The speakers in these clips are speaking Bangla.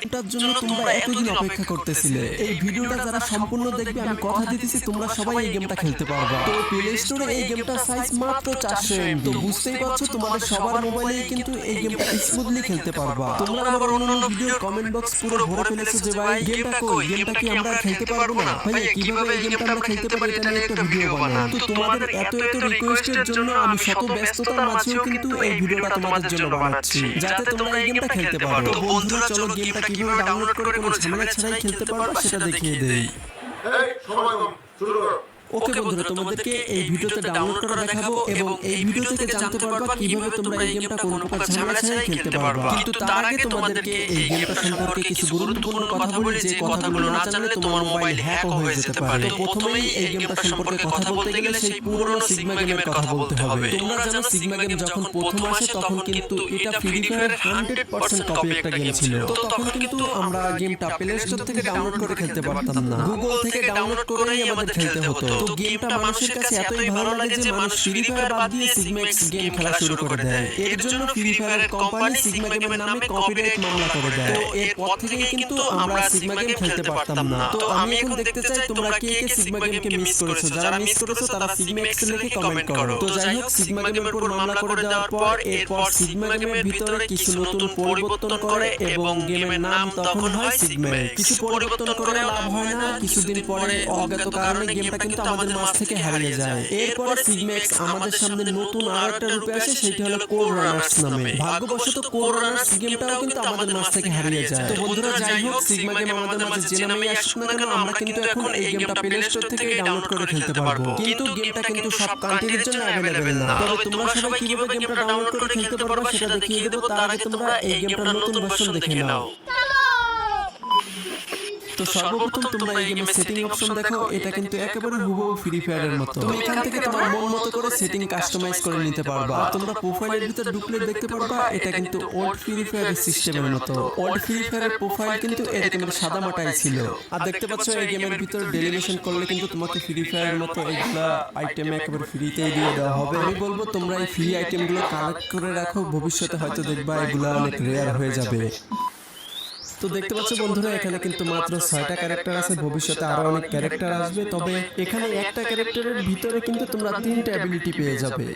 এটার জন্য তোমরা এতদিন অপেক্ষা করতেছিলে। এই ভিডিওটা যারা সম্পূর্ণ দেখবে আমি কথা দিতেছি তোমরা সবাই এই গেমটা খেলতে পারবা। তো প্লে স্টোরে এই গেমটার সাইজ মাত্র 400 MB। তো বুঝতেই পারছো তোমাদের সবার মোবাইলে কিন্তু এই গেমটা স্মুথলি খেলতে পারবা। তোমরা আবার অন্যান্য ভিডিওর কমেন্ট বক্স পুরো ভরে ফেলেছো যে ভাই গেমটা কই, গেমটা কি আমরা খেলতে পারবো না? ভাই কিভাবে এই গেমটা আমরা খেলতে পারি এটা নিয়ে একটা ভিডিও বানান। তো তোমাদের এত রিকোয়েস্টের জন্য আমি শত ব্যস্ততার মাঝেও কিন্তু এই ভিডিওটা তোমাদের জন্য বানাচ্ছি যাতে তোমরা এই গেমটা খেলতে পারো। তো বন্ধুরা চলো গেমটা কিভাবে ডাউনলোড করে কোনো ঝামেলা ছাড়াই খেলতে পারবা সেটা দেখিয়ে দেই। ওকে বন্ধুরা, তোমাদেরকে এই ভিডিওতে ডাউনলোড করে দেখাবো এবং এই ভিডিও থেকে জানতে পারবা কিভাবে তোমরা এই গেমটা কোনো প্রকার ঝামেলা ছাড়াই খেলতে পারবা। কিন্তু তার আগে তোমাদেরকে এই গেমটা সম্পর্কে কিছু গুরুত্বপূর্ণ কথা বলি, যে কথাগুলো না জানলে তোমার মোবাইল হ্যাক হয়ে যেতে পারে। তো প্রথমেই এই গেমটা সম্পর্কে কথা বলতে গেলে সেই পুরনো সিগমা গেমের কথা বলতে হবে। তোমরা জানো সিগমা গেম যখন প্রথম আসে তখন কিন্তু এটা ফ্রি ফায়ারের 100% কপি একটা গেম ছিল। তো তখন কিন্তু আমরা গেমটা প্লে স্টোর থেকে ডাউনলোড করে খেলতে পারতাম না, গুগল থেকে ডাউনলোড করেই আমাদের খেলতে হতো। তো গেমটা মানুষের কাছে এতই ভালো লাগে যে মানুষ ফ্রি ফায়ার বাদ দিয়ে সিগমা এক্স গেম খেলা শুরু করে দেয়। এর জন্য ফ্রি ফায়ারের কোম্পানি সিগমা গেমের নামে কপিরাইট মামলা করে দেয়। তো এরপর থেকেই কিন্তু আমরা সিগমা গেম খেলতে পারতাম না। তো আমি এখন দেখতে চাই তোমরা কে কে সিগমা গেমকে মিস করেছো। যারা মিস করেছো তারা সিগমা এক্স লিখে কমেন্ট করো। তো যাই হোক, সিগমা গেমের উপর মামলা করে দেওয়ার পর এরপর সিগমা গেমের ভিতরে কিছু নতুন পরিবর্তন করে এবং গেমের নাম তখন হয় সিগমা এক্স। কিছু পরিবর্তন করে লাভ হয় না, কিছুদিন পরে অজ্ঞাত কারণে গেমটা কিন্তু আমাদের মাঝ থেকে হারিয়ে যায়। এরপর সিগমা এক্স আমাদের সামনে নতুন আরেকটা রূপে আসে, সেটা হলো কোর রানার্স নামে। ভাগ্যবশত কোর রানার্স গেমটাও কিন্তু আমাদের মাঝ থেকে হারিয়ে যায়। তো বন্ধুরা যাই হোক, সিগমা গেম আমাদের মাঝে যে নামেই আসুক না কেন আমরা কিন্তু এখন এই গেমটা প্লে স্টোর থেকে ডাউনলোড করে খেলতে পারবো। কিন্তু গেমটা কিন্তু সব কান্ট্রির জন্য অ্যাভেলেবেল না। তবে তোমরা সবাই কিভাবে গেমটা ডাউনলোড করে খেলতে পারবা সেটা দেখিয়ে দেবো। তার আগে তোমরা এই গেমটার নতুন ভার্সন দেখে নাও। তো সর্বপ্রথম তোমরা এই গেমের সেটিং অপশন দেখো, এটা কিন্তু একেবারে হুবহু ফ্রি ফায়ারের মতো। তুমি এখান থেকে তোমার মন মতো করে সেটিং কাস্টমাইজ করে নিতে পারবা। আর তোমরা প্রোফাইলের ভিতর ঢুকলে দেখতে পারবা এটা কিন্তু ওল্ড ফ্রি ফায়ারের সিস্টেমের মতো। ওল্ড ফ্রি ফায়ারের প্রোফাইল কিন্তু এরকম সাদা মাটাই ছিল। আর দেখতে পাচ্ছ এই গেমের ভিতর ডেলিগেশন করলে কিন্তু তোমাকে ফ্রি ফায়ারের মতো এইগুলা আইটেম একেবারে ফ্রিতেই দিয়ে দেওয়া হবে। আমি বলবো তোমরা এই ফ্রি আইটেমগুলো কালেক্ট করে রাখো, ভবিষ্যতে হয়তো দেখবা এগুলা অনেক রেয়ার হয়ে যাবে। তো দেখতে পাচ্ছ বন্ধুরা এখানে কিন্তু মাত্র 6টা ক্যারেক্টার আছে, ভবিষ্যতে আরো অনেক ক্যারেক্টার আসবে। তবে এখানে একটা ক্যারেক্টারের ভিতরে কিন্তু তোমরা 3টা অ্যাবিলিটি পেয়ে যাবে।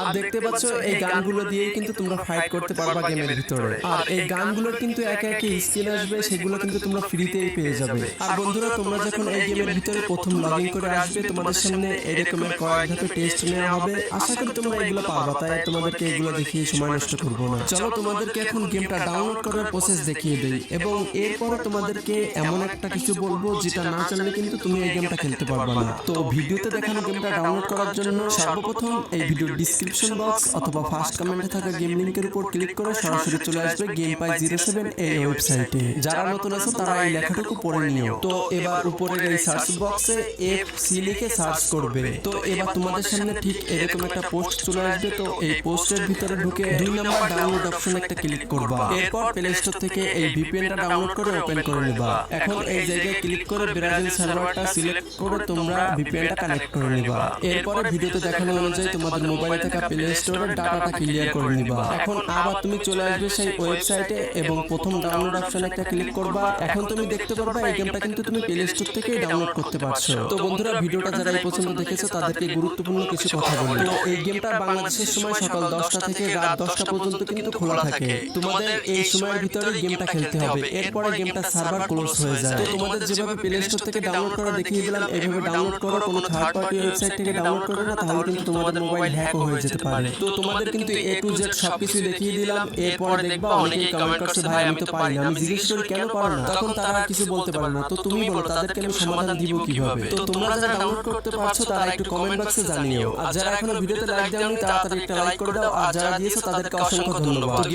আর দেখতে পাচ্ছ এই গানগুলো দিয়েই কিন্তু তোমরা ফাইট করতে পারবা গেমের ভিতরে। আর এই গানগুলোর কিন্তু একে একে স্কিন আসবে, সেগুলো কিন্তু তোমরা ফ্রিতেই পেয়ে যাবে। আর বন্ধুরা তোমরা যখন এই গেমের ভিতরে প্রথম লগইন করে আসবে তোমাদের সামনে এরকমের কয়েক ধাপে টেস্ট নেওয়া হবে। আশা করি তোমরা এগুলো পারবা, তাই তোমাদেরকে এগুলো দেখিয়ে সময় নষ্ট করবো না। চলো তোমাদেরকে এখন গেমটা ডাউনলোড করার প্রসেস দেখিয়ে দেই এবং এরপরে তোমাদেরকে এমন একটা কিছু বলবো যেটা না জানলে কিন্তু তুমি এই গেমটা খেলতে পারবা না। তো ভিডিওতে দেখানো গেমটা ডাউনলোড করার জন্য সর্বপ্রথম এই ভিডিওর ডিসক্রিপশন বক্স অথবা ফার্স্ট কমেন্টে থাকা গেম লিংকের উপর ক্লিক করে সরাসরি চলে আসবে GamePie07 এই ওয়েবসাইটে। যারা নতুন আছো তারা এই লেখাটুকু পড়ে নিও। তো এবার উপরের এই সার্চ বক্সে FC লিখে সার্চ করবে। তো এবার তোমাদের সামনে ঠিক এরকম একটা পোস্ট চলে আসবে। তো এই পোস্টের ভিতরে ঢুকে 2 নম্বর ডাউনলোড অপশন একটা ক্লিক করবা। এরপর প্লে স্টোর থেকে এই VPNটা ডাউনলোড করে ওপেন করে নিবা। এখন এই জায়গায় ক্লিক করে ব্রাজিল সার্ভারটা সিলেক্ট করে তোমরা VPNটা কানেক্ট করে নিবা। এরপরে ভিডিওতে দেখানো অনুযায়ী তোমাদের মোবাইলে থাকা প্লে স্টোরের ডাটাটা ক্লিয়ার করে নিবা। এখন আবার তুমি চলে আসবে সেই ওয়েবসাইটে এবং প্রথম ডাউনলোড অপশন একটা ক্লিক করবা। এখন তুমি দেখতে পারবা এই গেমটা কিন্তু তুমি প্লে স্টোর থেকে ডাউনলোড করতে পারছো। তো বন্ধুরা ভিডিওটা যারা এই পছন্দ দেখেছো তাদেরকে গুরুত্বপূর্ণ কিছু কথা বলি। তো এই গেমটা বাংলাদেশের সময় সকাল 10টা থেকে রাত 10টা পর্যন্ত কিন্তু খোলা থাকে। তোমাদের এই সময়ের ভিতরে গেমটা খেলতে হবে, এরপরে গেমটা সার্ভার ক্লোজ হয়ে যায়। তো তোমাদের যেভাবে প্লে স্টোর থেকে ডাউনলোড করা দেখিয়ে দিলাম এইভাবে ডাউনলোড করো, কোনো থার্ড পার্টি ওয়েবসাইট থেকে ডাউনলোড করো না, তাহলে কিন্তু তোমাদের মোবাইল হ্যাক হয়ে যেতে পারে। তো তোমাদের কিন্তু A to Z সবকিছু দেখিয়ে দিলাম। এরপর দেখবা অনেকেই কমেন্ট করছে ভাই আমি তো পারি না। আমি জিজ্ঞেস করি কেন পারো না, তখন তারা কিছু বলতে পারে না। তো তুমি বলো তাদেরকে আমি সমাধান দিব কিভাবে। তো তোমরা যারা ডাউনলোড করতে পারছো তারা একটু কমেন্ট বক্সে জানিও। আর যারা এখনো ভিডিওতে লাইক দাওনি তাড়াতাড়ি একটা লাইক করে দাও। আর যারা দিয়েছো তাদেরকে অসংখ্য ধন্যবাদ।